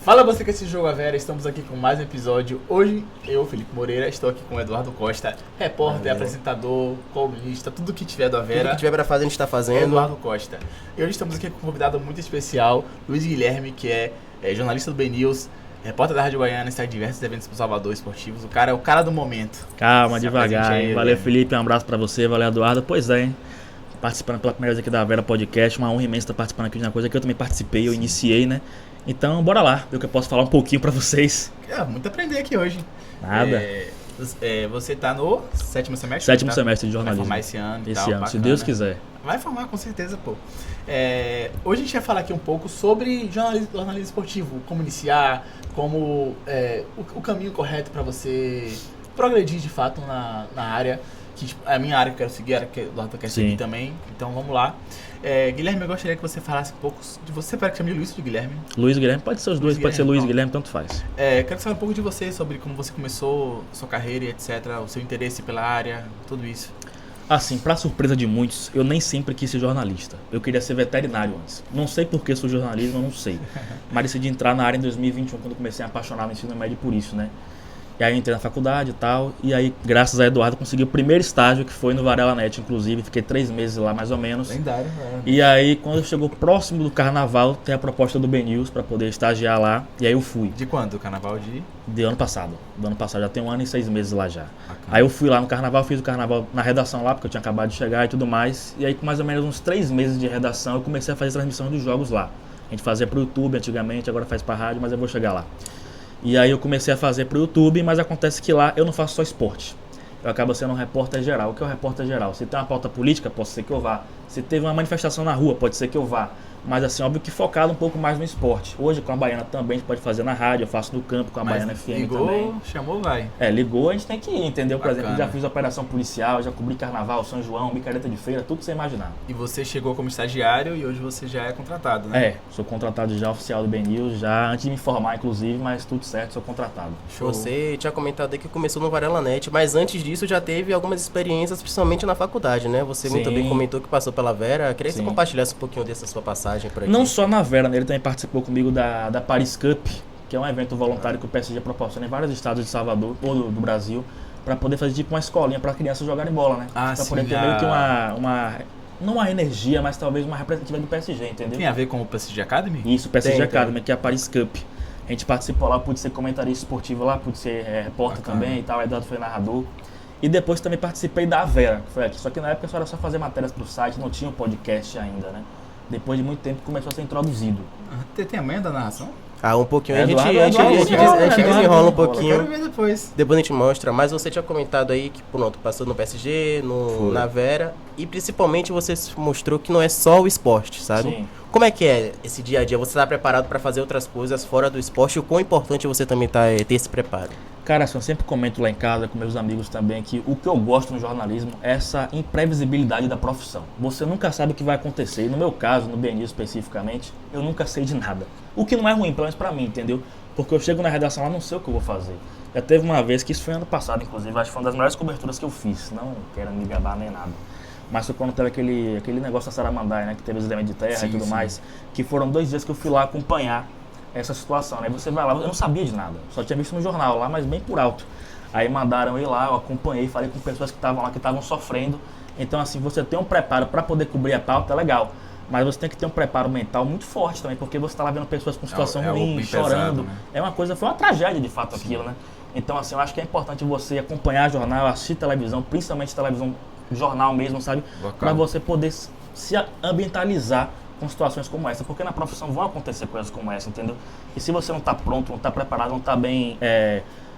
Fala você que esse jogo a Vera, estamos aqui com mais um episódio. Hoje eu, Felipe Moreira, estou aqui com o Eduardo Costa, repórter, apresentador, colunista, tudo que tiver do Avera. Tudo que tiver pra fazer a gente tá fazendo. Eduardo Costa. E hoje estamos aqui com um convidado muito especial, Luiz Guilherme, que é jornalista do BNews, repórter da Rádio Guaiana, está em diversos eventos pro Salvador esportivos. O cara é o cara do momento. Calma, devagar, hein? Valeu, Felipe, um abraço pra você, valeu, Eduardo. Pois é, hein? Participando pela primeira vez aqui da Avera Podcast, uma honra imensa estar participando aqui de uma coisa que eu também participei, eu iniciei, né? Então, bora lá, ver o que eu posso falar um pouquinho pra vocês. Muito aprender aqui hoje. Nada. Você tá no sétimo semestre? Sétimo semestre de jornalismo. Vai formar esse ano e esse tal, ano, bacana. se Deus quiser. Vai formar, com certeza, pô. Hoje a gente vai falar aqui um pouco sobre jornalismo esportivo, como iniciar, como o caminho correto pra você progredir de fato na área. Que, tipo, a minha área que eu quero seguir, a área que o Eduardo quer seguir também. Então vamos lá. Guilherme, eu gostaria que você falasse um pouco de você. Para que chame Luiz de Guilherme. Luiz Guilherme, pode ser os dois, pode ser Luiz Guilherme, tanto faz. Quero que você fale um pouco de você, sobre como você começou sua carreira e etc. O seu interesse pela área, tudo isso. Assim, pra surpresa de muitos, eu nem sempre quis ser jornalista. Eu queria ser veterinário antes. Não sei por que sou jornalismo, eu não sei. Mas decidi entrar na área em 2021, quando comecei a apaixonar no ensino médio por isso, né? E aí eu entrei na faculdade e tal, e aí graças a Eduardo consegui o primeiro estágio, que foi no Varela Net, inclusive, fiquei 3 meses lá mais ou menos. Lendário, E aí quando chegou próximo do carnaval, tem a proposta do BNews para poder estagiar lá, e aí eu fui. De quando? O carnaval Do ano passado, já tem 1 ano e 6 meses lá já. Bacana. Aí eu fui lá no carnaval, fiz o carnaval na redação lá, porque eu tinha acabado de chegar e tudo mais, e aí com mais ou menos uns 3 meses de redação eu comecei a fazer transmissão dos jogos lá. A gente fazia pro YouTube antigamente, agora faz pra rádio, mas eu vou chegar lá. E aí eu comecei a fazer pro YouTube, mas acontece que lá eu não faço só esporte. Eu acabo sendo um repórter geral. O que é um repórter geral? Se tem uma pauta política, pode ser que eu vá. Se teve uma manifestação na rua, pode ser que eu vá. Mas assim, óbvio que focado um pouco mais no esporte. Hoje com a Baiana também a gente pode fazer na rádio, eu faço no campo com a Baiana FM ligou, também. Chamou, vai. Ligou, a gente tem que ir, entendeu? Por Bacana. exemplo, já fiz operação policial, já cobri carnaval, São João, micareta de feira, tudo sem imaginar. E você chegou como estagiário e hoje você já é contratado, né? Sou contratado já oficial do BNews, já antes de me formar inclusive, mas tudo certo, sou contratado. Show. Você tinha comentado aí que começou no Varela Net, mas antes disso já teve algumas experiências, principalmente na faculdade, né? Você muito bem comentou que passou pela Vera. Queria que você compartilhasse um pouquinho dessa sua passagem por aqui. Não só na Vera, né? Ele também participou comigo da Paris Cup, que é um evento voluntário que o PSG proporciona em vários estados de Salvador, ou do Brasil, para poder fazer tipo uma escolinha para crianças jogarem bola, né? Pra poder ter meio que não uma energia, mas talvez uma representativa do PSG, entendeu? Tem a ver com o PSG Academy? Isso, o PSG Academy, que é a Paris Cup. A gente participou lá, pude ser comentarista esportivo lá, pude ser repórter também e tal, o Eduardo foi narrador. E depois também participei da Vera, que foi aqui. Só que na época só era só fazer matérias pro site, não tinha um podcast ainda, né? Depois de muito tempo começou a ser introduzido. Tem a manha da narração? Um pouquinho. A gente Eduardo, desenrola um pouquinho. Eu quero ver depois. Depois a gente mostra. Mas você tinha comentado aí que, pronto, passou no PSG, na Vera. E principalmente você mostrou que não é só o esporte, sabe? Sim. Como é que é esse dia a dia? Você está preparado para fazer outras coisas fora do esporte? E o quão importante você também ter esse preparo? Cara, assim, eu sempre comento lá em casa com meus amigos também que o que eu gosto no jornalismo é essa imprevisibilidade da profissão. Você nunca sabe o que vai acontecer. E no meu caso, no BNews especificamente, eu nunca sei de nada. O que não é ruim, pelo menos pra mim, entendeu? Porque eu chego na redação lá e não sei o que eu vou fazer. Já teve uma vez, que isso foi ano passado, inclusive, acho que foi uma das melhores coberturas que eu fiz. Não quero me gabar nem nada. Mas foi quando teve aquele negócio da Saramandaia, né? Que teve os elementos de terra e tudo mais. Que foram 2 dias que eu fui lá acompanhar essa situação, né? Você vai lá, eu não sabia de nada, só tinha visto no jornal lá, mas bem por alto. Aí mandaram eu ir lá, eu acompanhei, falei com pessoas que estavam lá, que estavam sofrendo. Então assim, você tem um preparo para poder cobrir a pauta, é legal. Mas você tem que ter um preparo mental muito forte também, porque você está lá vendo pessoas com situação ruim, chorando. Pesado, né? Foi uma tragédia de fato aquilo, né? Então assim, eu acho que é importante você acompanhar jornal, assistir televisão, principalmente televisão, jornal mesmo, sabe? Para você poder se ambientalizar com situações como essa, porque na profissão vão acontecer coisas como essa, entendeu? E se você não está pronto, não está preparado, não está bem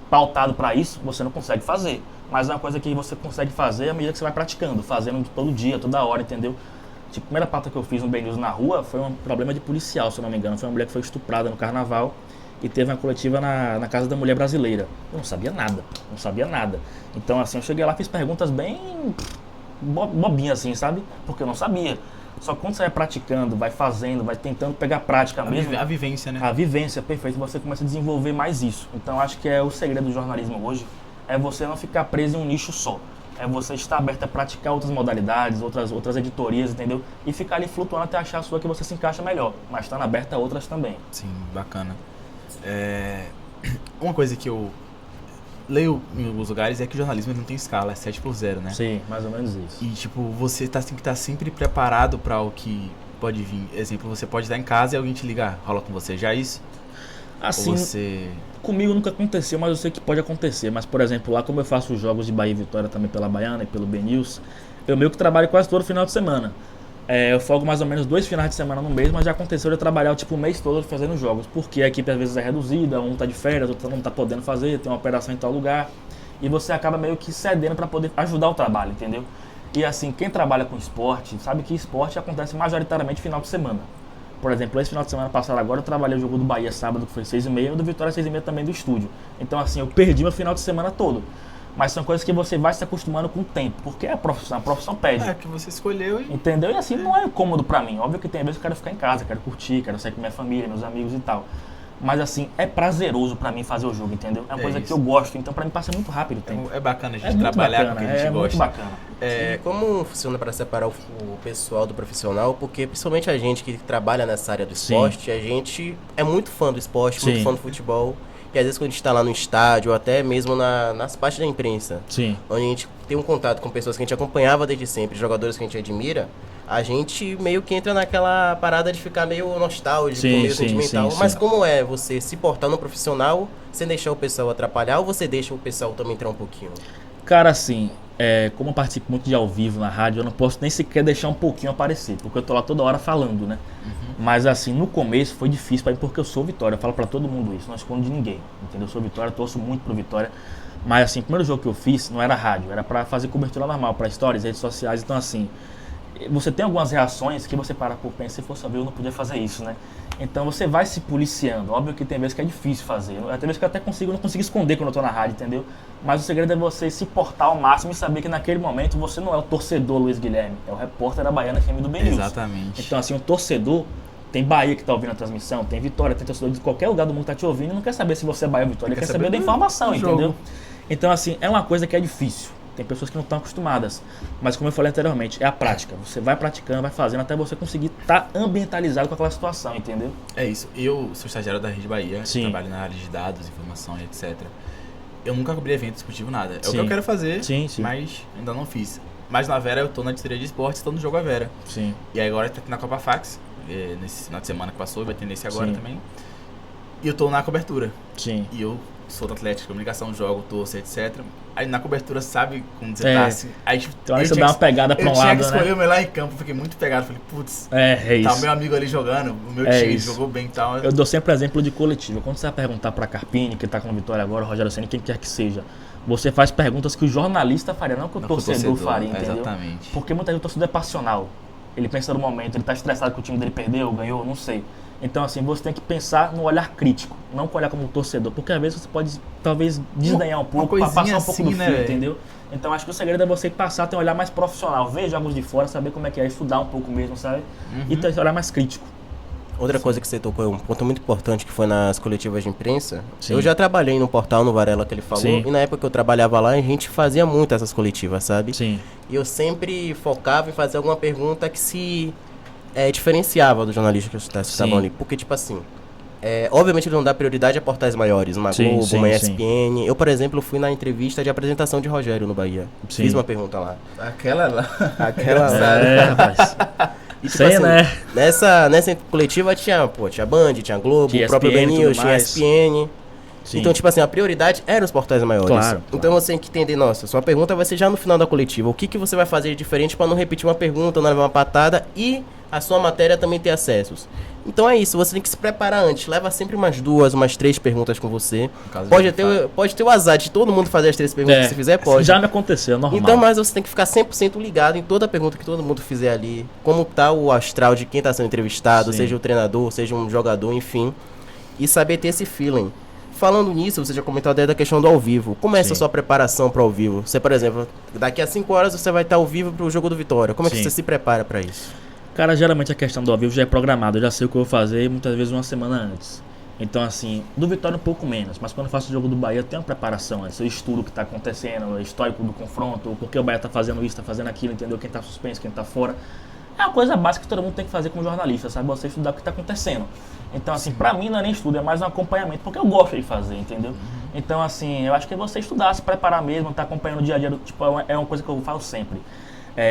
pautado para isso, você não consegue fazer. Mas é uma coisa que você consegue fazer à medida que você vai praticando, fazendo todo dia, toda hora, entendeu? Tipo, a primeira pauta que eu fiz no BNews na rua foi um problema de policial, se eu não me engano. Foi uma mulher que foi estuprada no carnaval e teve uma coletiva na Casa da Mulher Brasileira. Eu não sabia nada. Então, assim, eu cheguei lá, fiz perguntas bem bobinhas, assim, sabe? Porque eu não sabia. Só que quando você vai praticando, vai fazendo, vai tentando pegar prática mesmo. A vivência, né? A vivência, perfeito. Você começa a desenvolver mais isso. Então acho que é o segredo do jornalismo hoje, é você não ficar preso em um nicho só. É você estar aberto a praticar outras modalidades, outras editorias, entendeu? E ficar ali flutuando até achar a sua que você se encaixa melhor. Mas estando aberto a outras também. Sim, bacana. Uma coisa que eu leio em alguns lugares é que o jornalismo ele não tem escala, é 7/0, né? Sim, mais ou menos isso. E, tipo, você tem que estar sempre preparado para o que pode vir. Exemplo, você pode estar em casa e alguém te ligar. Rola com você já isso? Assim, Ou você... comigo nunca aconteceu, mas eu sei que pode acontecer. Mas, por exemplo, lá como eu faço os jogos de Bahia e Vitória também pela Baiana e pelo BNews, eu meio que trabalho quase todo final de semana. Eu folgo mais ou menos 2 finais de semana no mês, mas já aconteceu de eu trabalhar tipo, o mês todo fazendo jogos. Porque a equipe às vezes é reduzida, um tá de férias, outro não tá podendo fazer, tem uma operação em tal lugar. E você acaba meio que cedendo para poder ajudar o trabalho, entendeu? E assim, quem trabalha com esporte, sabe que esporte acontece majoritariamente final de semana. Por exemplo, esse final de semana passado agora eu trabalhei o jogo do Bahia sábado, que foi 6h30, e o do Vitória 6h30 também do estúdio. Então assim, eu perdi meu final de semana todo. Mas são coisas que você vai se acostumando com o tempo, porque é a profissão pede. É, que você escolheu e... Entendeu? E assim, não é cômodo pra mim. Óbvio que tem vezes que eu quero ficar em casa, quero curtir, quero sair com minha família, meus amigos e tal. Mas assim, é prazeroso pra mim fazer o jogo, entendeu? É uma coisa isso. que eu gosto, então pra mim passa muito rápido o tempo. É bacana a gente trabalhar com o que a gente é gosta. muito bacana. Como funciona para separar o pessoal do profissional? Porque principalmente a gente que trabalha nessa área do esporte, a gente é muito fã do esporte, muito fã do futebol. E às vezes quando a gente está lá no estádio, ou até mesmo nas partes da imprensa, onde a gente tem um contato com pessoas que a gente acompanhava desde sempre, jogadores que a gente admira, a gente meio que entra naquela parada de ficar meio nostálgico, meio sentimental. Mas como é você se portar no profissional sem deixar o pessoal atrapalhar, ou você deixa o pessoal também entrar um pouquinho? Cara, assim, como eu participo muito de ao vivo na rádio, eu não posso nem sequer deixar um pouquinho aparecer, porque eu tô lá toda hora falando, né? Mas assim, no começo foi difícil pra mim, porque eu sou Vitória, eu falo pra todo mundo isso, não escondo de ninguém, entendeu? Eu sou Vitória, torço muito pro Vitória. Mas assim, o primeiro jogo que eu fiz não era rádio, era pra fazer cobertura normal, pra stories, redes sociais, então assim, você tem algumas reações que você para por pensar, se fosse eu não podia fazer isso, né? Então você vai se policiando. Óbvio que tem vezes que é difícil fazer. Tem vezes que eu até não consigo esconder quando eu tô na rádio, entendeu? Mas o segredo é você se portar ao máximo e saber que naquele momento você não é o torcedor Luiz Guilherme, é o repórter da Baiana FM do BNews. Exatamente. Então assim, o torcedor, tem Bahia que tá ouvindo a transmissão, tem Vitória, tem torcedor de qualquer lugar do mundo que tá te ouvindo e não quer saber se você é Bahia ou Vitória, ele quer saber da informação, entendeu? Então assim, é uma coisa que é difícil. Tem pessoas que não estão acostumadas, mas como eu falei anteriormente, é a prática. Você vai praticando, vai fazendo até você conseguir estar ambientalizado com aquela situação, entendeu? É isso. Eu sou estagiário da Rede Bahia, trabalho na área de dados, informação e etc. Eu nunca cobri evento esportivo, nada. É o que eu quero fazer, mas ainda não fiz. Mas na Vera eu tô na editoria de esportes, tô no Jogo A Vera. Sim. E agora tá aqui na Copa Fax, nesse final de semana que passou, vai ter nesse agora também. E eu tô na cobertura. Sim. E eu sou do Atlético, comunicação, jogo, torço, etc. Aí na cobertura, sabe como você tá assim? Aí então aí você dá uma pegada pra um lado, né? Eu tinha que escolher o melhor em campo, fiquei muito pegado. Falei, putz, isso. Tá o meu amigo ali jogando, o meu time jogou bem e tal. Eu dou sempre exemplo de coletivo. Quando você vai perguntar pra Carpini, que tá com a Vitória agora, Rogério Ceni, quem quer que seja, você faz perguntas que o jornalista faria, não que o torcedor faria, entendeu? Exatamente. Porque muitas vezes o torcedor é passional. Ele pensa no momento, ele tá estressado que o time dele perdeu, ganhou, não sei. Então assim, você tem que pensar no olhar crítico, não olhar como torcedor, porque às vezes você pode talvez desdenhar um pouco, passar um pouco assim, do fio, entendeu? Então acho que o segredo é você passar a ter um olhar mais profissional, ver jogos de fora, saber como é que é, estudar um pouco mesmo, sabe? E ter esse olhar mais crítico. Outra coisa que você tocou, um ponto muito importante que foi nas coletivas de imprensa. Eu já trabalhei no portal, no Varela que ele falou, e na época que eu trabalhava lá, a gente fazia muito essas coletivas, sabe? Sim. E eu sempre focava em fazer alguma pergunta que se diferenciava do jornalista que estavam ali. Porque, tipo assim, obviamente ele não dá prioridade a portais maiores, uma Globo, uma ESPN. Eu, por exemplo, fui na entrevista de apresentação de Rogério no Bahia. Fiz uma pergunta lá. Aquela lá. Aquela lá. Rapaz. E, tipo assim, né? Nessa coletiva tinha Band, tinha Globo, o próprio BNews, tinha ESPN. Sim. Então, tipo assim, a prioridade era os portais maiores. Claro. Então você tem que entender, sua pergunta vai ser já no final da coletiva. O que você vai fazer de diferente para não repetir uma pergunta, não levar uma patada e a sua matéria também ter acessos. Então é isso, você tem que se preparar antes. Leva sempre umas 2, umas 3 perguntas com você. Pode ter o azar de todo mundo fazer as 3 perguntas que você fizer, pode. Já me aconteceu, é normal. Então, mas você tem que ficar 100% ligado em toda pergunta que todo mundo fizer ali. Como tá o astral de quem está sendo entrevistado, seja o treinador, seja um jogador, enfim. E saber ter esse feeling. Falando nisso, você já comentou até da questão do ao vivo. Como é essa sua preparação para ao vivo? Você, por exemplo, daqui a 5 horas você vai estar ao vivo para o jogo do Vitória. Como é que você se prepara para isso? Cara, geralmente a questão do ao vivo já é programada. Eu já sei o que eu vou fazer muitas vezes uma semana antes. Então, assim, do Vitória um pouco menos. Mas quando eu faço o jogo do Bahia, eu tenho uma preparação antes. Eu estudo o que está acontecendo, o histórico do confronto, por que o Bahia está fazendo isso, está fazendo aquilo, entendeu? Quem está suspenso, quem está fora. É uma coisa básica que todo mundo tem que fazer como jornalista, sabe? Você estudar o que está acontecendo. Então, assim, pra mim não é nem estudo, é mais um acompanhamento, porque eu gosto de fazer, entendeu? Então, assim, eu acho que é você estudar, se preparar mesmo, estar acompanhando o dia a dia, tipo, é uma coisa que eu falo sempre,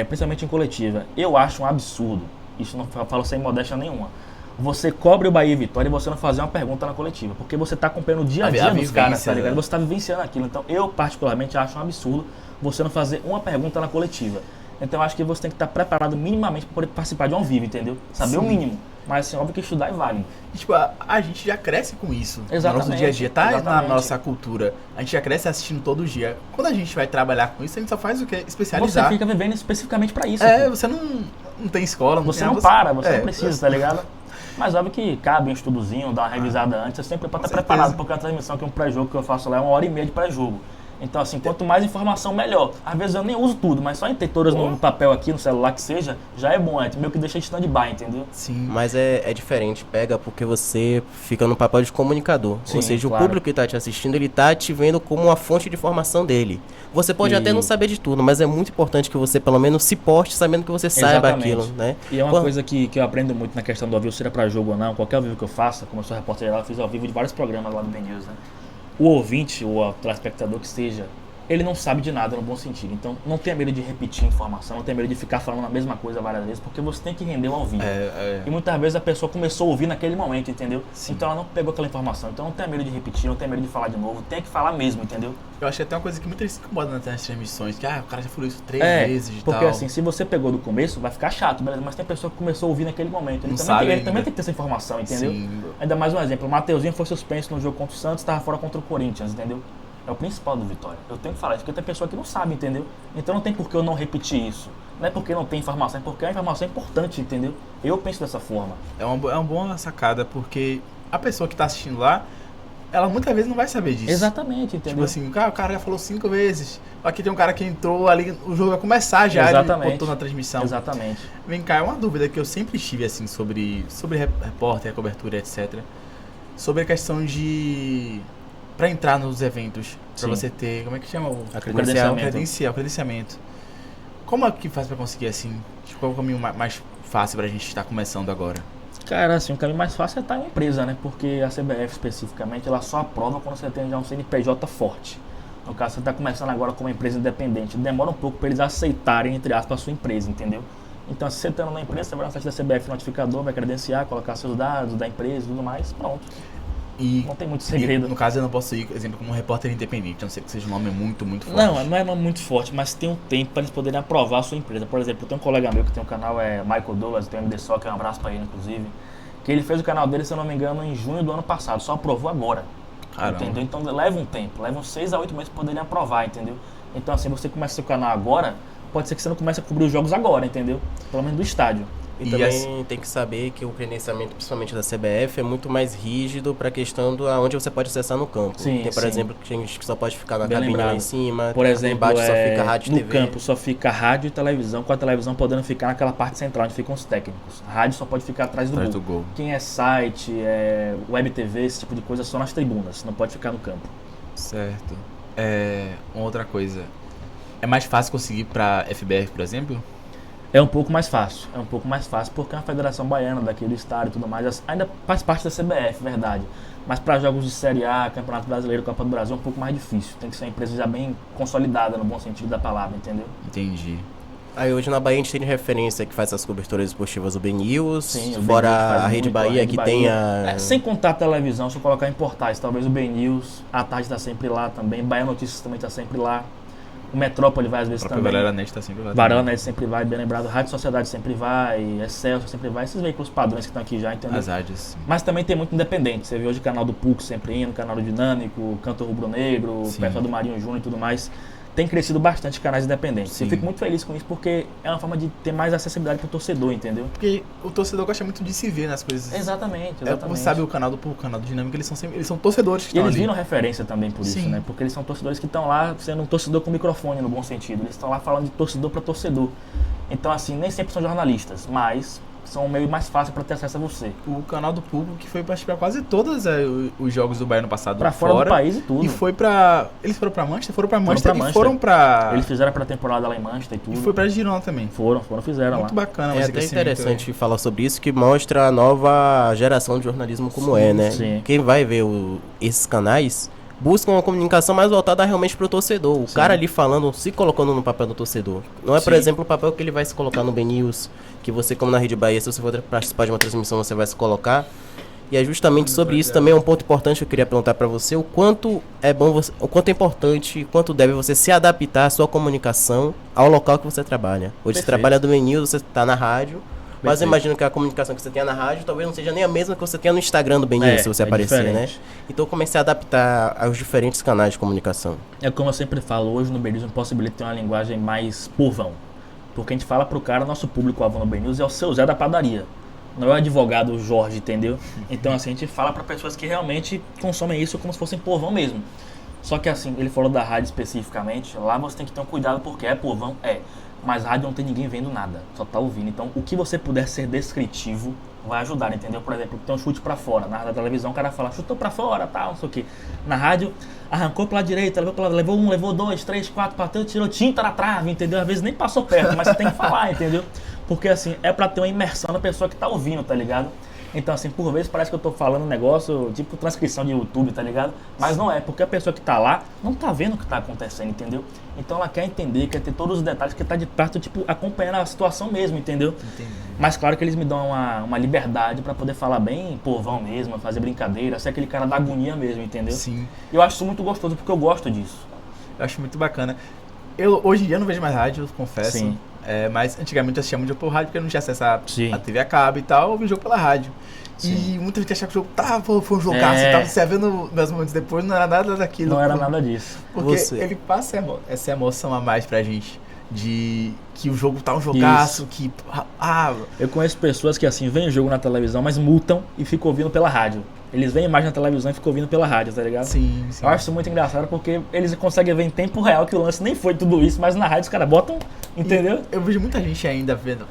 principalmente em coletiva. Eu acho um absurdo, isso não falo sem modéstia nenhuma, você cobre o Bahia e Vitória e você não fazer uma pergunta na coletiva, porque você está acompanhando o dia a dia dos caras, tá ligado? Você está vivenciando aquilo. Então, eu particularmente acho um absurdo você não fazer uma pergunta na coletiva. Então, eu acho que você tem que estar preparado minimamente para poder participar de um ao vivo, entendeu? Saber o mínimo. Mas, assim, óbvio que estudar é válido. E, tipo, a gente já cresce com isso. Exatamente, no nosso dia a dia. Tá exatamente. na nossa cultura. A gente já cresce assistindo todo dia. Quando a gente vai trabalhar com isso, a gente só faz o quê? Especializar. Você fica vivendo especificamente para isso. Pô. Você não tem escola. Você não para, você não precisa, tá ligado? Mas óbvio que cabe um estudozinho, dar uma revisada antes. Você sempre pode estar preparado, porque a transmissão que é um pré-jogo que eu faço lá é 1h30 de pré-jogo. Então, assim, quanto mais informação, melhor. Às vezes eu nem uso tudo, mas só em ter todas no papel aqui, no celular que seja, já é bom. É meio que deixa de stand-by, entendeu? Sim. Mas é diferente, pega porque você fica no papel de comunicador. Sim, ou seja, claro. O público que está te assistindo, ele está te vendo como uma fonte de informação dele. Você pode até não saber de tudo, mas é muito importante que você pelo menos se poste sabendo que você saiba aquilo, né? E é uma coisa que eu aprendo muito na questão do ao vivo, seja para jogo ou não, qualquer ao vivo que eu faça, como eu sou repórter geral, eu fiz ao vivo de vários programas lá do Ben News, né? O ouvinte, ou o telespectador que seja, ele não sabe de nada no bom sentido. Então, não tenha medo de repetir informação, não tenha medo de ficar falando a mesma coisa várias vezes, porque você tem que render ao vivo. E muitas vezes a pessoa começou a ouvir naquele momento, entendeu? Sim. Então ela não pegou aquela informação. Então não tenha medo de repetir, não tenha medo de falar de novo, tem que falar mesmo, entendeu? Eu acho que até uma coisa que muita gente se incomoda nas transmissões, que o cara já falou isso 3 vezes e tal. Porque assim, se você pegou do começo, vai ficar chato, beleza? Mas tem pessoa que começou a ouvir naquele momento. Ele também tem que ter essa informação, entendeu? Sim. Ainda mais um exemplo, o Mateuzinho foi suspenso no jogo contra o Santos, estava fora contra o Corinthians, entendeu? É o principal do Vitória. Eu tenho que falar isso, porque tem pessoa que não sabe, entendeu? Então não tem por que eu não repetir isso. Não é porque não tem informação, é porque a informação é importante, entendeu? Eu penso dessa forma. É uma boa sacada, porque a pessoa que está assistindo lá, ela muitas vezes não vai saber disso. Exatamente, entendeu? Tipo assim, o cara já falou 5 vezes. Aqui tem um cara que entrou ali, o jogo vai começar já, exatamente. Ele botou na transmissão. Exatamente. Vem cá, é uma dúvida que eu sempre tive, assim, sobre repórter, cobertura, etc. Sobre a questão de... Pra entrar nos eventos, pra você ter, como é que chama? O credenciamento. Como é que faz pra conseguir assim? Qual é o caminho mais fácil pra gente estar começando agora? Cara, assim, o caminho mais fácil é estar em uma empresa, né? Porque a CBF especificamente, ela só aprova quando você tem já um CNPJ forte. No caso, você está começando agora como uma empresa independente. Demora um pouco para eles aceitarem, entre aspas, a sua empresa, entendeu? Então, se você está na empresa, você vai no site da CBF notificador, vai credenciar, colocar seus dados da empresa e tudo mais, pronto. E não tem muito segredo. No caso, eu não posso ir, por exemplo, como um repórter independente, a não ser que seja um nome muito forte. Não é nome muito forte, mas tem um tempo para eles poderem aprovar a sua empresa. Por exemplo, tem um colega meu que tem um canal, Michael Douglas, tem o MD Soccer, um abraço para ele, inclusive, que ele fez o canal dele, se eu não me engano, em junho do ano passado, só aprovou agora. Caramba. Entendeu? Então leva um tempo, leva uns 6 a 8 meses para poderem aprovar, entendeu? Então assim, você começa seu canal agora, pode ser que você não comece a cobrir os jogos agora, entendeu? Pelo menos do estádio. E também tem que saber que o credenciamento, principalmente da CBF, é muito mais rígido para a questão de onde você pode acessar no campo. Sim, tem, por exemplo, gente que só pode ficar na bem cabine lembrado. lá em cima. Por exemplo, embaixo só fica rádio e no TV. campo só fica rádio e televisão, com a televisão podendo ficar naquela parte central onde ficam os técnicos. A rádio só pode ficar atrás do gol. Quem é site, web TV, esse tipo de coisa, só nas tribunas, não pode ficar no campo. Certo. Uma outra coisa. É mais fácil conseguir para FBF, por exemplo? É um pouco mais fácil, porque a Federação Baiana daquele estádio e tudo mais ainda faz parte da CBF, verdade. Mas para jogos de Série A, Campeonato Brasileiro, Copa do Brasil é um pouco mais difícil. Tem que ser uma empresa já bem consolidada no bom sentido da palavra, entendeu? Entendi. Aí hoje na Bahia a gente tem referência que faz as coberturas esportivas do Ben News, Sim, fora a Rede Bahia, que tem a... sem contar a televisão, se eu colocar em portais, talvez o Ben News, a tarde está sempre lá também, Bahia Notícias também está sempre lá. O Metrópole vai às vezes também. Varela Net está sempre lá. Varela Net sempre vai, bem lembrado. Rádio Sociedade sempre vai, Excelsior sempre vai. Esses veículos padrões que estão aqui já, entendeu? As rádios. Mas também tem muito independente. Você vê hoje o canal do PUC sempre indo, o canal do Dinâmico, Canto Rubro Negro, o pessoal do Marinho Júnior e tudo mais. Tem crescido bastante canais independentes. Sim. Eu fico muito feliz com isso porque é uma forma de ter mais acessibilidade pro torcedor, entendeu? Porque o torcedor gosta muito de se ver nas coisas. Exatamente. Você sabe o canal do PUC, o canal do Dinâmico, eles são torcedores que estão eles ali. viram referência também por isso, né? Porque eles são torcedores que estão lá sendo um torcedor com microfone, no bom sentido. Eles estão lá falando de torcedor para torcedor. Então, assim, nem sempre são jornalistas, mas são um meio mais fácil para ter acesso a você. O canal do Pulpo que foi pra quase todos os jogos do Bahia no passado. Pra fora do país e tudo. E foi pra... Eles foram pra Manchester? Foram pra Manchester e foram pra... Eles fizeram a pré-temporada lá em Manchester e tudo. E foi pra Girona também. Fizeram muito lá. Bacana. É até interessante falar sobre isso, que mostra a nova geração de jornalismo como né? Sim. Quem vai ver esses canais buscam uma comunicação mais voltada realmente pro torcedor. O cara ali falando, se colocando no papel do torcedor. Não é, por exemplo, o papel que ele vai se colocar no BNews, que você, como na Rede Bahia, se você for participar de uma transmissão, você vai se colocar. E é justamente sobre isso também, um ponto importante que eu queria perguntar para você, o quanto é bom, o quanto é importante, quanto deve você se adaptar à sua comunicação ao local que você trabalha. Hoje você trabalha do BNews, você está na rádio, mas eu imagino que a comunicação que você tenha na rádio talvez não seja nem a mesma que você tenha no Instagram do BNews, se você aparecer, diferente. Né? Então comecei a adaptar aos diferentes canais de comunicação. É como eu sempre falo, hoje no BNews possibilita ter uma linguagem mais povão. Porque a gente fala pro cara, nosso público-alvo no BNews é o seu Zé da padaria. Não é o advogado Jorge, entendeu? Então assim, a gente fala para pessoas que realmente consomem isso como se fossem povão mesmo. Só que assim, ele falou da rádio especificamente, lá você tem que ter um cuidado porque é povão, mas rádio não tem ninguém vendo nada, só tá ouvindo. Então o que você puder ser descritivo vai ajudar, entendeu? Por exemplo, tem um chute pra fora, na televisão o cara fala, chutou pra fora, tal, não sei o que. Na rádio, arrancou pela direita, levou um, levou dois, três, quatro, bateu, tirou tinta na trave, entendeu? Às vezes nem passou perto, mas você tem que falar, entendeu? Porque assim, é pra ter uma imersão na pessoa que tá ouvindo, tá ligado? Então assim, por vezes parece que eu tô falando um negócio tipo transcrição de YouTube, tá ligado? Mas não é, porque a pessoa que tá lá não tá vendo o que tá acontecendo, entendeu? Então ela quer entender, quer ter todos os detalhes, quer tá de perto, tipo, acompanhando a situação mesmo, entendeu? Entendi. Mas claro que eles me dão uma liberdade pra poder falar bem povão mesmo, fazer brincadeira, ser aquele cara da agonia mesmo, entendeu? Sim. Eu acho isso muito gostoso, porque eu gosto disso. Eu acho muito bacana. Eu hoje em dia não vejo mais rádio, eu confesso. Sim. Mas antigamente eu assistia muito jogo por rádio, porque eu não tinha acesso a TV a cabo e tal, eu vi o jogo pela rádio. Sim. E muita gente achava que o jogo foi um jogaço e tal, você vendo meus momentos depois, não era nada daquilo. Não era nada disso. Porque ele passa essa emoção a mais pra gente, de que o jogo tá um jogaço, que... Eu conheço pessoas que assim, veem o jogo na televisão, mas multam e ficam ouvindo pela rádio. Eles veem a imagem na televisão e ficam ouvindo pela rádio, tá ligado? Sim. Eu acho isso muito engraçado porque eles conseguem ver em tempo real que o lance nem foi tudo isso, mas na rádio os caras botam, entendeu? E eu vejo muita gente ainda vendo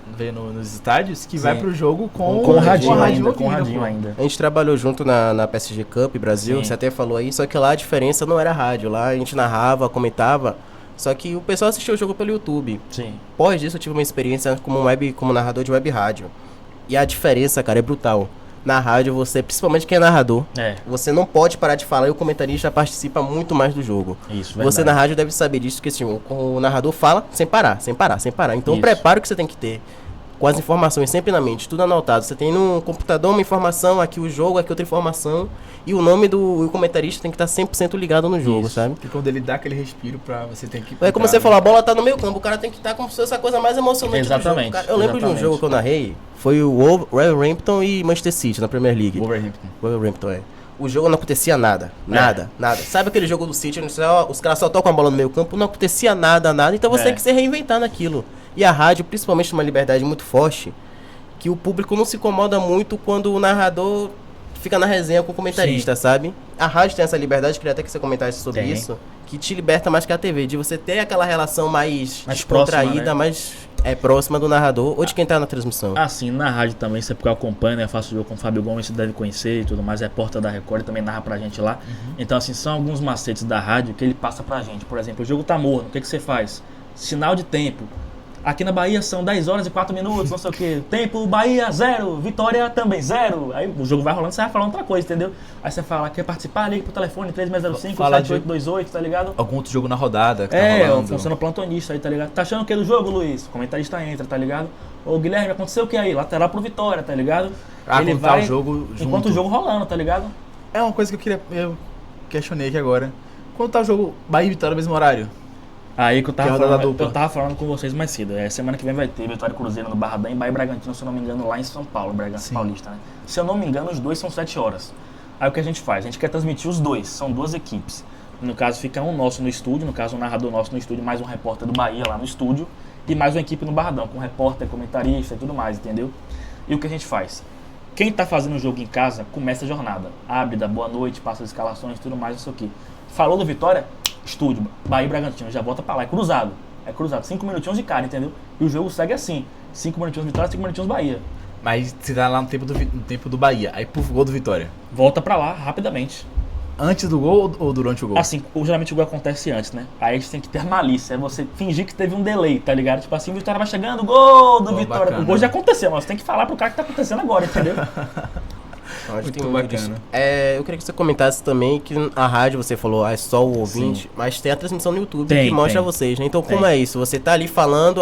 nos estádios que vai pro jogo com o radinho ainda. A gente trabalhou junto na PSG Cup Brasil, você até falou aí, só que lá a diferença não era rádio, lá a gente narrava, comentava, só que o pessoal assistia o jogo pelo YouTube. Sim. Após disso eu tive uma experiência como narrador de web rádio. E a diferença, cara, é brutal. Na rádio, você, principalmente quem é narrador, você não pode parar de falar e o comentarista participa muito mais do jogo. Isso, verdade. Você na rádio deve saber disso, porque assim, o narrador fala sem parar. Então o preparo que você tem que ter, com as informações sempre na mente, tudo anotado. Você tem no computador uma informação, aqui o jogo, aqui outra informação, e o nome do comentarista tem que estar 100% ligado no jogo, sabe? E quando ele dá aquele respiro pra você ter que... É como você falou, a bola tá no meio campo, o cara tem que estar como se fosse a coisa mais emocionante Exatamente. do jogo. Eu lembro de um jogo que eu narrei, foi o Wolverhampton e Manchester City na Premier League. Wolverhampton, O jogo não acontecia nada. Sabe aquele jogo do City, os caras só tocam a bola no meio campo, não acontecia nada, então você tem que se reinventar naquilo. E a rádio, principalmente, tem uma liberdade muito forte, que o público não se incomoda muito quando o narrador fica na resenha com o comentarista, sabe? A rádio tem essa liberdade, queria até que você comentasse sobre isso, que te liberta mais que a TV, de você ter aquela relação mais descontraída, próxima, né? Mais próxima do narrador ou de quem tá na transmissão. Assim, na rádio também, você porque eu acompanho, né? Eu faço jogo com o Fábio Gomes, você deve conhecer e tudo mais, é porta da Record, também narra pra gente lá. Então, assim, são alguns macetes da rádio que ele passa pra gente. Por exemplo, o jogo tá morno, o que você faz? Sinal de tempo. Aqui na Bahia são 10 horas e 4 minutos, não sei o que. Tempo, Bahia 0, Vitória também 0. Aí o jogo vai rolando, você vai falando outra coisa, entendeu? Aí você fala, quer participar? Liga pro telefone 3605 7828, tá ligado? Algum outro jogo na rodada que tá rolando. Funciona plantonista aí, tá ligado? Tá achando o que do jogo, Luiz? O comentarista entra, tá ligado? Ô Guilherme, aconteceu o que aí? Lateral pro Vitória, tá ligado? Ele vai o jogo junto. Enquanto o jogo rolando, tá ligado? É uma coisa que eu questionei aqui agora. Quando tá o jogo Bahia e Vitória no mesmo horário? Aí que eu tava falando com vocês mais cedo. Semana que vem vai ter Vitória e Cruzeiro no Barradão e Bahia e Bragantino, se eu não me engano, lá em São Paulo, Bragança Paulista, né? Se eu não me engano, os dois são 7 horas. Aí o que a gente faz? A gente quer transmitir os dois, são duas equipes. No caso, fica um nosso no estúdio, no caso, um narrador nosso no estúdio, mais um repórter do Bahia lá no estúdio, e mais uma equipe no Barradão, com repórter, comentarista e tudo mais, entendeu? E o que a gente faz? Quem tá fazendo o jogo em casa, começa a jornada. Abre, dá boa noite, passa as escalações e tudo mais, isso aqui. Falou do Vitória? Estúdio, Bahia e Bragantino, já volta pra lá, é cruzado, 5 minutinhos de cara, entendeu? E o jogo segue assim, 5 minutinhos Vitória, 5 minutinhos Bahia. Mas você tá lá no tempo do Bahia, aí pro gol do Vitória. Volta pra lá rapidamente. Antes do gol ou durante o gol? Assim, geralmente o gol acontece antes, né? Aí a gente tem que ter malícia, é você fingir que teve um delay, tá ligado? Tipo assim, o Vitória vai chegando, gol do Vitória. Bacana. O gol já aconteceu, mas você tem que falar pro cara que tá acontecendo agora, entendeu? Muito bacana. Eu queria que você comentasse também que a rádio, você falou, é só o ouvinte, mas tem a transmissão no YouTube que mostra vocês, né? Então como é isso? Você tá ali falando,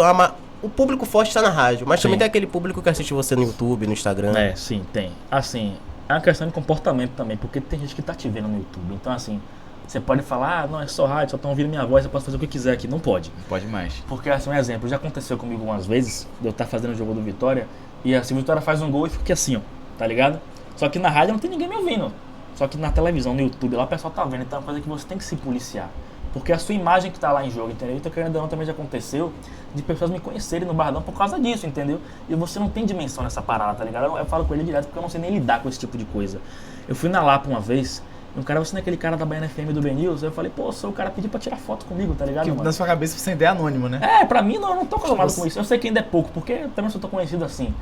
o público forte tá na rádio, mas também tem aquele público que assiste você no YouTube, no Instagram. Sim, tem. Assim, é uma questão de comportamento também, porque tem gente que tá te vendo no YouTube. Então, assim, você pode falar, não, é só rádio, só estão ouvindo minha voz, eu posso fazer o que quiser aqui. Não pode. Não pode mais. Porque, assim, um exemplo, já aconteceu comigo algumas vezes, de eu estar fazendo o jogo do Vitória, e assim, o Vitória faz um gol e fica assim, ó, tá ligado? Só que na rádio não tem ninguém me ouvindo. Só que na televisão, no YouTube, lá o pessoal tá vendo. Então é uma coisa que você tem que se policiar. Porque a sua imagem que tá lá em jogo, entendeu? Então, querendo ou não, também já aconteceu de pessoas me conhecerem no Barradão por causa disso, entendeu? E você não tem dimensão nessa parada, tá ligado? Eu falo com ele direto porque eu não sei nem lidar com esse tipo de coisa. Eu fui na Lapa uma vez, e um cara, você não é aquele cara da Baiana FM do Ben News? Eu falei, pô, o cara pediu pra tirar foto comigo, tá ligado, mano? Na sua cabeça você ainda é anônimo, né? Pra mim não, eu não tô acostumado com isso. Eu sei que ainda é pouco, porque eu também só tô conhecido assim.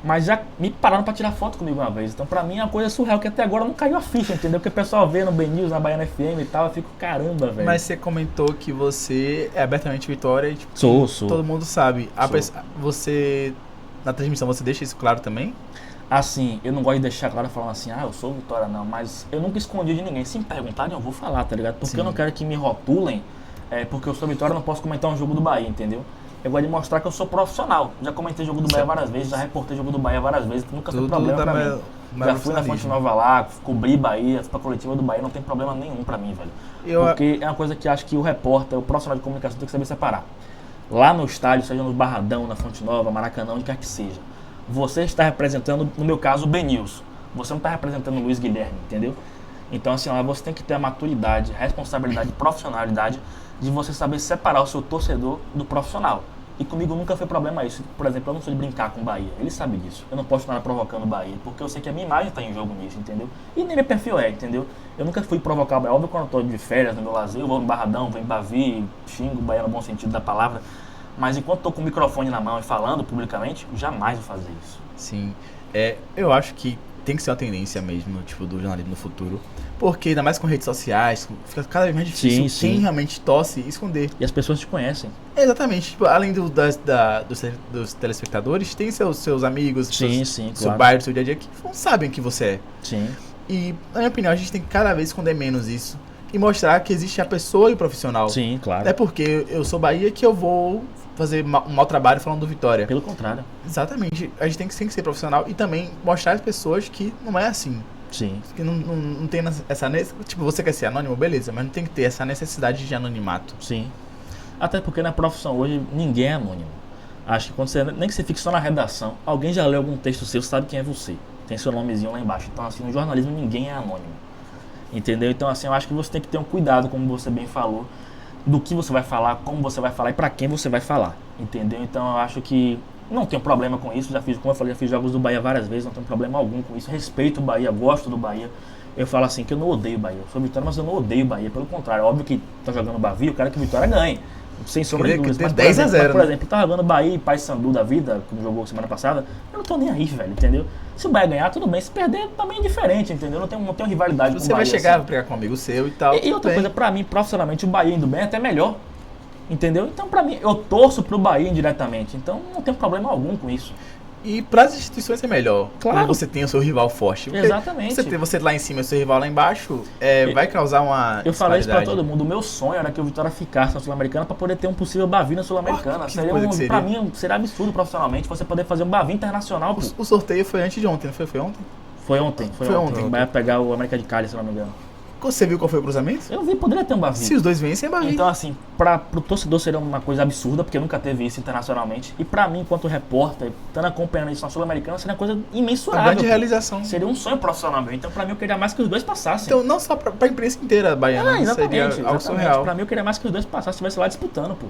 Mas já me pararam pra tirar foto comigo uma vez. Então pra mim é uma coisa surreal, que até agora não caiu a ficha, entendeu? Porque o pessoal vê no Ben News, na Baiana FM e tal, eu fico, caramba, velho. Mas você comentou que você é abertamente Vitória e tipo, sou. Todo mundo sabe. Você, na transmissão, você deixa isso claro também? Assim, eu não gosto de deixar claro falando assim, eu sou Vitória, não. Mas eu nunca escondi de ninguém. Se me perguntarem, eu vou falar, tá ligado? Porque eu não quero que me rotulem, porque eu sou Vitória, eu não posso comentar um jogo do Bahia, entendeu? Eu gosto de mostrar que eu sou profissional. Já comentei jogo do Bahia várias vezes, já reportei jogo do Bahia várias vezes, nunca foi problema pra mim. Já fui na Fonte Nova lá, cobri Bahia, fui pra coletiva do Bahia, não tem problema nenhum pra mim, velho. Porque é uma coisa que acho que o repórter, o profissional de comunicação tem que saber separar. Lá no estádio, seja no Barradão, na Fonte Nova, Maracanã, onde quer que seja, você está representando, no meu caso, o Ben News. Você não está representando o Luiz Guilherme, entendeu? Então, assim, você tem que ter a maturidade, responsabilidade, profissionalidade de você saber separar o seu torcedor do profissional. E comigo nunca foi problema isso. Por exemplo, eu não sou de brincar com o Bahia. Ele sabe disso. Eu não posso nada provocando o Bahia, porque eu sei que a minha imagem está em jogo nisso, entendeu? E nem meu perfil entendeu? Eu nunca fui provocar o Bahia. Óbvio, quando eu estou de férias, no meu lazer, eu vou no Barradão, vou em Bavi, xingo o Bahia no bom sentido da palavra. Mas enquanto estou com o microfone na mão e falando publicamente, eu jamais vou fazer isso. Sim. Eu acho que tem que ser uma tendência mesmo, tipo, do jornalismo no futuro. Porque, ainda mais com redes sociais, fica cada vez mais difícil quem realmente tosse esconder. E as pessoas te conhecem. Exatamente. Tipo, além dos telespectadores, tem seus amigos, seu bairro, seu dia a dia, que não sabem que você é. Sim. E, na minha opinião, a gente tem que cada vez esconder menos isso. E mostrar que existe a pessoa e o profissional. Sim, claro. É porque eu sou Bahia que eu vou fazer um mau trabalho falando do Vitória. Pelo contrário. Exatamente. A gente tem que ser profissional e também mostrar às pessoas que não é assim. Sim. Que não tem essa... Tipo, você quer ser anônimo, beleza, mas não tem que ter essa necessidade de anonimato. Sim. Até porque na profissão hoje ninguém é anônimo. Acho que quando você... Nem que você fique só na redação, alguém já leu algum texto seu, sabe quem é você. Tem seu nomezinho lá embaixo. Então, assim, no jornalismo ninguém é anônimo. Entendeu? Então, assim, eu acho que você tem que ter um cuidado, como você bem falou, do que você vai falar, como você vai falar e pra quem você vai falar. Entendeu? Então, eu acho que não tenho problema com isso. Como eu falei, já fiz jogos do Bahia várias vezes, não tenho problema algum com isso. Respeito o Bahia, gosto do Bahia. Eu falo assim que eu não odeio o Bahia. Eu sou Vitória, mas eu não odeio o Bahia. Pelo contrário, óbvio que tá jogando o Bavi, eu quero que o Vitória ganhe. Sem sombra de dúvidas. Mas, 10-0, por exemplo, tá jogando Bahia e Paysandu da vida, como jogou semana passada, eu não tô nem aí, velho, entendeu? Se o Bahia ganhar, tudo bem. Se perder, também é diferente, entendeu? Não tenho rivalidade com o Bahia. Você vai chegar, vai brigar com um amigo seu e tal. E outra coisa, pra mim, profissionalmente, o Bahia indo bem é até melhor. Entendeu? Então, pra mim, eu torço pro Bahia indiretamente. Então, não tem problema algum com isso. E para as instituições é melhor. Claro. Quando você tem o seu rival forte. Porque exatamente. Você lá em cima e o seu rival lá embaixo, vai causar uma... Eu falei isso pra todo mundo. O meu sonho era que o Vitória ficasse na Sul-Americana pra poder ter um possível Bavi na Sul-Americana. Seria. Pra mim, seria absurdo profissionalmente você poder fazer um Bavi internacional. O sorteio foi antes de ontem, não foi? Foi ontem? Foi ontem. Vai pegar o América de Cali, se não me engano. Você viu qual foi o cruzamento? Eu vi, poderia ter um Bavi. Se os dois vencem, é Bavi. Então, assim, pro torcedor seria uma coisa absurda, porque nunca teve isso internacionalmente. E pra mim, enquanto repórter, estando acompanhando isso na Sul-Americana, seria uma coisa imensurável. Uma grande realização. Seria um sonho profissional meu. Então, pra mim, eu queria mais que os dois passassem. Então, não só pra imprensa inteira baiana, exatamente, seria algo surreal. Pra mim, eu queria mais que os dois passassem, estivesse lá disputando, pô.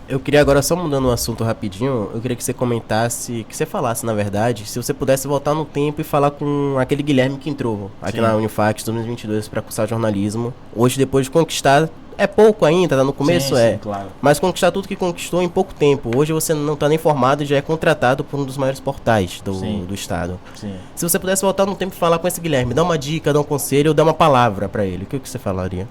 Eu queria agora, só mudando o assunto rapidinho, eu queria que você comentasse, que você falasse, na verdade, se você pudesse voltar no tempo e falar com aquele Guilherme que entrou aqui na Unifax 2022 para cursar jornalismo. Hoje, depois de conquistar, é pouco ainda, tá no começo, sim, claro. Mas conquistar tudo que conquistou em pouco tempo. Hoje você não tá nem formado e já é contratado por um dos maiores portais do estado. Sim. Se você pudesse voltar no tempo e falar com esse Guilherme, dar uma dica, dar um conselho ou dar uma palavra para ele, o que você falaria?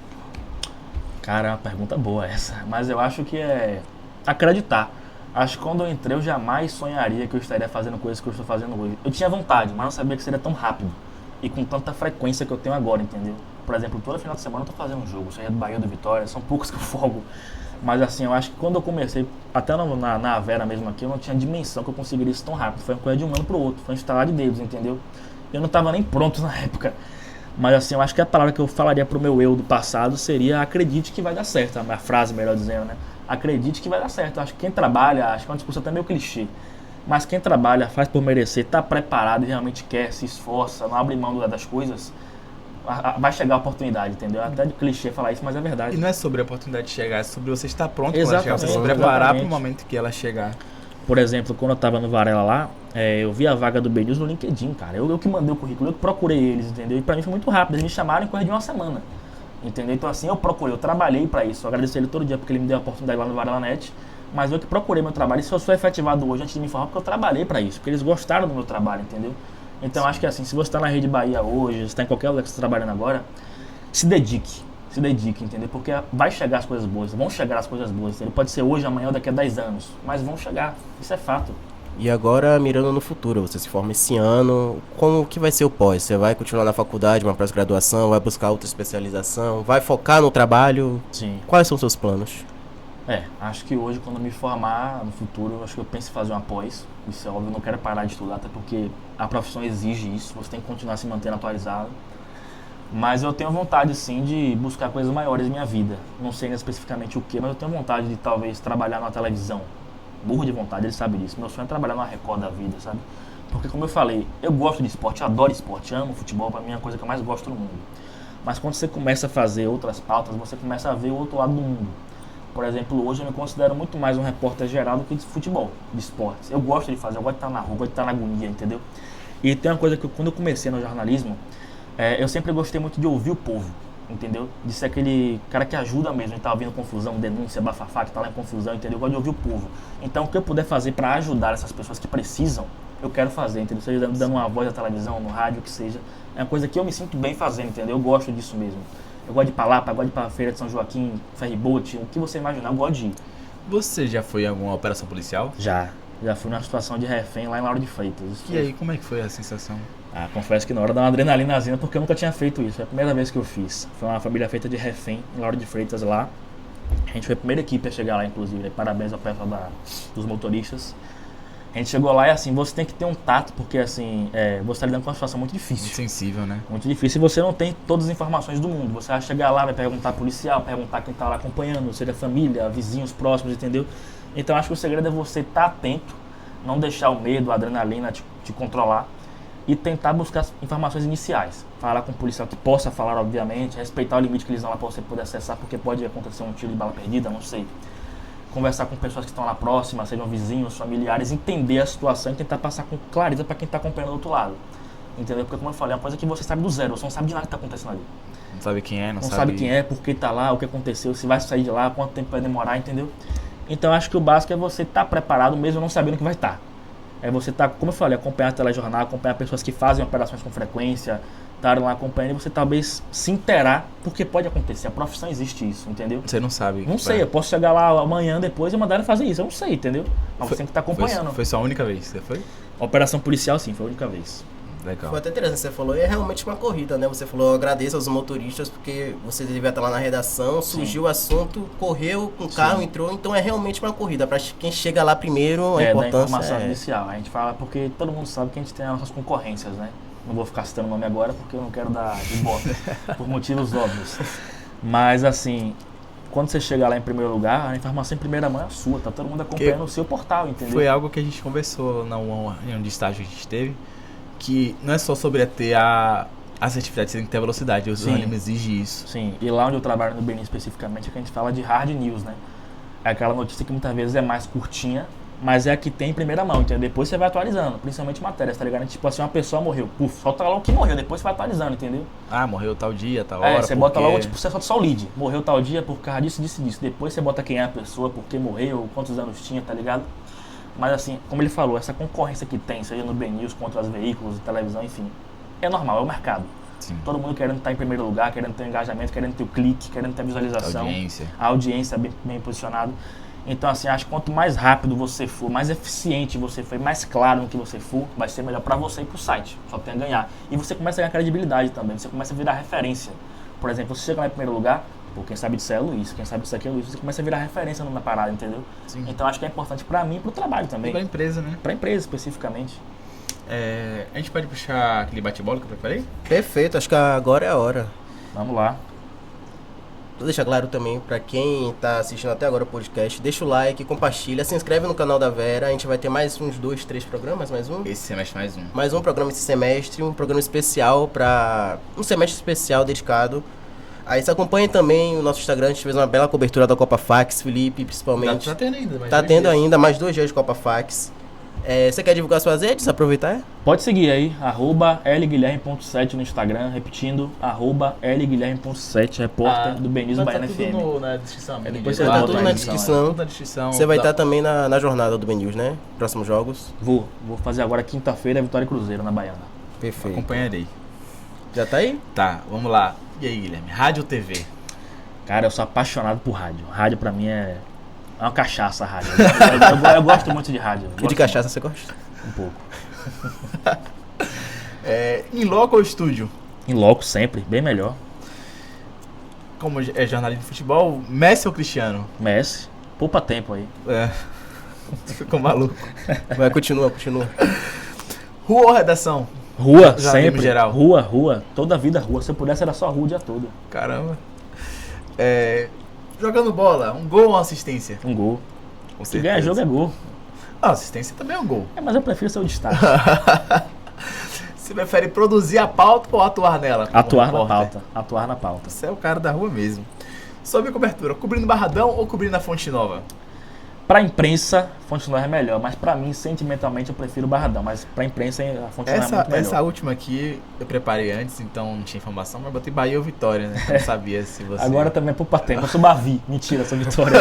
Cara, é uma pergunta boa essa, mas eu acho que é acreditar. Acho que quando eu entrei, eu jamais sonharia que eu estaria fazendo coisas que eu estou fazendo hoje. Eu tinha vontade, mas não sabia que seria tão rápido e com tanta frequência que eu tenho agora, entendeu? Por exemplo, toda final de semana eu tô fazendo um jogo, seja do Bahia ou do Vitória, são poucos que eu folgo. Mas assim, eu acho que quando eu comecei, até na Vera mesmo aqui, eu não tinha dimensão que eu conseguiria isso tão rápido. Foi uma coisa de um ano pro outro, foi um estalar de dedos, entendeu? Eu não tava nem pronto na época. Mas assim, eu acho que a palavra que eu falaria pro meu eu do passado seria acredite que vai dar certo, a frase melhor dizendo, né? Acredite que vai dar certo. Eu acho que quem trabalha, acho que é um discurso até meio clichê, mas quem trabalha, faz por merecer, tá preparado e realmente quer, se esforça, não abre mão das coisas, vai chegar a oportunidade, entendeu? Até de clichê falar isso, mas é verdade. E não é sobre a oportunidade de chegar, é sobre você estar pronto quando ela chegar, você se preparar para o momento que ela chegar. Por exemplo, quando eu tava no Varela lá, eu vi a vaga do BNews no LinkedIn, cara. Eu que mandei o currículo, eu que procurei eles, entendeu? E pra mim foi muito rápido, eles me chamaram em coisa de uma semana, entendeu? Então assim, eu procurei, eu trabalhei pra isso. Eu agradeci ele todo dia porque ele me deu a oportunidade lá no Varela Net. Mas eu que procurei meu trabalho, e se eu sou efetivado hoje antes de me informar, porque eu trabalhei pra isso, porque eles gostaram do meu trabalho, entendeu? Então acho que assim, se você está na Rede Bahia hoje, se está em qualquer lugar que você está trabalhando agora, se dedique, entendeu? Porque vai chegar as coisas boas, vão chegar as coisas boas, entendeu? Pode ser hoje, amanhã ou daqui a 10 anos, mas vão chegar, isso é fato. E agora, mirando no futuro, você se forma esse ano, como que vai ser o pós? Você vai continuar na faculdade, uma pós-graduação, vai buscar outra especialização, vai focar no trabalho? Sim. Quais são os seus planos? Acho que hoje, quando eu me formar no futuro, acho que eu penso em fazer uma pós. Isso é óbvio, eu não quero parar de estudar, até porque a profissão exige isso, você tem que continuar se mantendo atualizado. Mas eu tenho vontade, sim, de buscar coisas maiores na minha vida. Não sei ainda especificamente o que, mas eu tenho vontade de talvez trabalhar na televisão. Burro de vontade, ele sabe disso. Meu sonho é trabalhar numa Record da vida, sabe? Porque, como eu falei, eu gosto de esporte, eu adoro esporte, amo futebol, pra mim é a coisa que eu mais gosto no mundo. Mas quando você começa a fazer outras pautas, você começa a ver o outro lado do mundo. Por exemplo, hoje eu me considero muito mais um repórter geral do que de futebol, de esportes. Eu gosto de fazer, eu gosto de estar na rua, eu gosto de estar na agonia, entendeu? E tem uma coisa que quando eu comecei no jornalismo, eu sempre gostei muito de ouvir o povo, entendeu? De ser aquele cara que ajuda mesmo, de estar ouvindo confusão, denúncia, bafafá, que está lá em confusão, entendeu? Eu gosto de ouvir o povo. Então, o que eu puder fazer para ajudar essas pessoas que precisam, eu quero fazer, entendeu? Seja dando uma voz na televisão, no rádio, o que seja. É uma coisa que eu me sinto bem fazendo, entendeu? Eu gosto disso mesmo. Eu gosto de ir pra Lapa, eu gosto de ir pra Feira de São Joaquim, Ferryboat, o que você imaginar, eu gosto de ir. Você já foi em alguma operação policial? Já fui numa situação de refém lá em Lauro de Freitas. E aí, como é que foi a sensação? Confesso que na hora dá uma adrenalinazinha, porque eu nunca tinha feito isso, foi a primeira vez que eu fiz. Foi uma família feita de refém em Lauro de Freitas lá. A gente foi a primeira equipe a chegar lá, inclusive, parabéns ao pessoal dos motoristas. A gente chegou lá e assim, você tem que ter um tato, porque assim, você está lidando com uma situação muito difícil. Muito sensível, né? Muito difícil, e você não tem todas as informações do mundo. Você vai chegar lá, vai perguntar policial, perguntar quem está lá acompanhando, seja família, vizinhos próximos, entendeu? Então acho que o segredo é você estar atento, não deixar o medo, a adrenalina te controlar e tentar buscar informações iniciais. Falar com o policial que possa falar, obviamente, respeitar o limite que eles dão lá para você poder acessar, porque pode acontecer um tiro de bala perdida, não sei. Conversar com pessoas que estão lá próximas, sejam vizinhos, familiares, entender a situação e tentar passar com clareza para quem está acompanhando do outro lado. Entendeu? Porque, como eu falei, é uma coisa que você sabe do zero, você não sabe de nada que está acontecendo ali. Não sabe quem é, não sabe quem é, por que está lá, o que aconteceu, se vai sair de lá, quanto tempo vai demorar, entendeu? Então, acho que o básico é você estar preparado, mesmo não sabendo que vai estar. É você estar, como eu falei, acompanhar telejornal, acompanhar pessoas que fazem operações com frequência, estarem lá acompanhando e você talvez se inteirar, porque pode acontecer, a profissão existe isso, entendeu? Você não sabe. Não sei, eu posso chegar lá amanhã depois e mandar ele fazer isso, eu não sei, entendeu? Mas você tem que estar acompanhando. Foi só a única vez que você foi? Operação policial, sim, foi a única vez. Legal. Foi até interessante, você falou, e é realmente uma corrida, né? Você falou, agradeço aos motoristas, porque você devia estar lá na redação, surgiu o assunto, correu com o carro, entrou, então é realmente uma corrida. Para quem chega lá primeiro, a importância da informação inicial. A gente fala porque todo mundo sabe que a gente tem as nossas concorrências, né? Não vou ficar citando o nome agora porque eu não quero dar de bota, por motivos óbvios. Mas assim, quando você chega lá em primeiro lugar, a informação em primeira mão é sua, tá todo mundo acompanhando o seu portal, entendeu? Foi algo que a gente conversou na reunião de estágio que a gente teve, que não é só sobre ter a certificado, você tem que ter a velocidade, o jornalismo exige isso. Sim, e lá onde eu trabalho no BNews especificamente, é que a gente fala de hard news, né? é aquela notícia que muitas vezes é mais curtinha, mas é a que tem em primeira mão, entendeu? Depois você vai atualizando, principalmente matérias, tá ligado? Tipo assim, uma pessoa morreu, puf, solta lá o que morreu, depois você vai atualizando, entendeu? Ah, morreu tal dia, tal hora. Você bota logo, tipo, você solta só o lead. Morreu tal dia por causa disso, disso, disso. Depois você bota quem é a pessoa, por que morreu, quantos anos tinha, tá ligado? Mas assim, como ele falou, essa concorrência que tem, seja no BNews contra os veículos, televisão, enfim, é normal, é o mercado. Sim. Todo mundo querendo estar em primeiro lugar, querendo ter engajamento, querendo ter o clique, querendo ter a visualização. A audiência bem posicionada. Então assim, acho que quanto mais rápido você for, mais eficiente você for, mais claro no que você for, vai ser melhor para você e para o site. Só tem a ganhar. E você começa a ganhar credibilidade também, você começa a virar referência. Por exemplo, você chega lá em primeiro lugar, pô, quem sabe disso é Luiz, quem sabe disso aqui é Luiz, você começa a virar referência na parada, entendeu? Sim. Então acho que é importante para mim e para o trabalho também. E pra empresa, né? Para empresa especificamente. A gente pode puxar aquele bate-bola que eu preparei? Perfeito, acho que agora é a hora. Vamos lá. Vou deixar claro também pra quem tá assistindo até agora o podcast, deixa o like, compartilha, se inscreve no canal da Vera, a gente vai ter mais uns 2, 3 programas, mais um? Esse semestre mais um. Mais um programa esse semestre, um programa especial um semestre especial dedicado. Aí você acompanha também o nosso Instagram, a gente fez uma bela cobertura da Copa Fax, Felipe, principalmente. Tá tendo ainda, mas Tá tendo ainda mais 2 dias de Copa Fax. Você quer divulgar suas redes, aproveitar? Pode seguir aí, @lguilherme.7 no Instagram, repetindo, @lguilherme.7, repórter do BNews Baiana FM. Na descrição. Depois você Tá bota tudo aí, na então, descrição. Tudo na descrição. Você vai estar também na jornada do BNews, né? Próximos jogos. Vou fazer agora quinta-feira Vitória e Cruzeiro na Baiana. Perfeito. Acompanharei. Já tá aí? Tá, vamos lá. E aí, Guilherme? Rádio ou TV? Cara, eu sou apaixonado por rádio. Rádio pra mim é uma cachaça, a rádio. Eu gosto muito de rádio. E de cachaça você gosta? Um pouco. Em loco ou estúdio? Em loco sempre, bem melhor. Como é jornalismo de futebol, Messi ou Cristiano? Messi, poupa tempo aí. Ficou maluco. Vai, continua. Rua ou redação? Rua, Jornalismo sempre. geral. Rua. Toda a vida rua. Se eu pudesse era só rua o dia todo. Caramba. Jogando bola, um gol ou uma assistência? Um gol. Com Se ganha jogo é gol. Assistência também é um gol. Mas eu prefiro ser o destaque. Você prefere produzir a pauta ou atuar nela? como Atuar na repórter? pauta. Atuar na pauta. Você é o cara da rua mesmo. Sob cobertura, cobrindo Barradão ou cobrindo a Fonte Nova? Pra imprensa, Fonte Nova é melhor, mas pra mim, sentimentalmente, eu prefiro o Barradão. Mas pra imprensa, a Fonte Nova é muito melhor. Essa última aqui eu preparei antes, então não tinha informação, mas botei Bahia ou Vitória, né? Eu não sabia se você... Agora também é poupa tempo. Eu sou Bavi. Mentira, sou Vitória.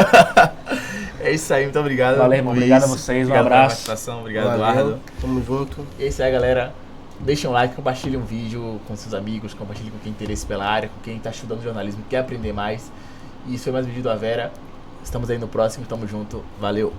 É isso aí, muito obrigado. Valeu, irmão. Luiz. Obrigado a vocês, um Obrigado pela abraço. participação, obrigado, Valeu, Eduardo. tamo junto. É isso aí, galera. Deixem um like, compartilhem um vídeo com seus amigos, compartilhem com quem tem interesse pela área, com quem está estudando jornalismo, quer aprender mais. E isso foi mais um vídeo da Vera. Estamos aí no próximo, tamo junto. Valeu.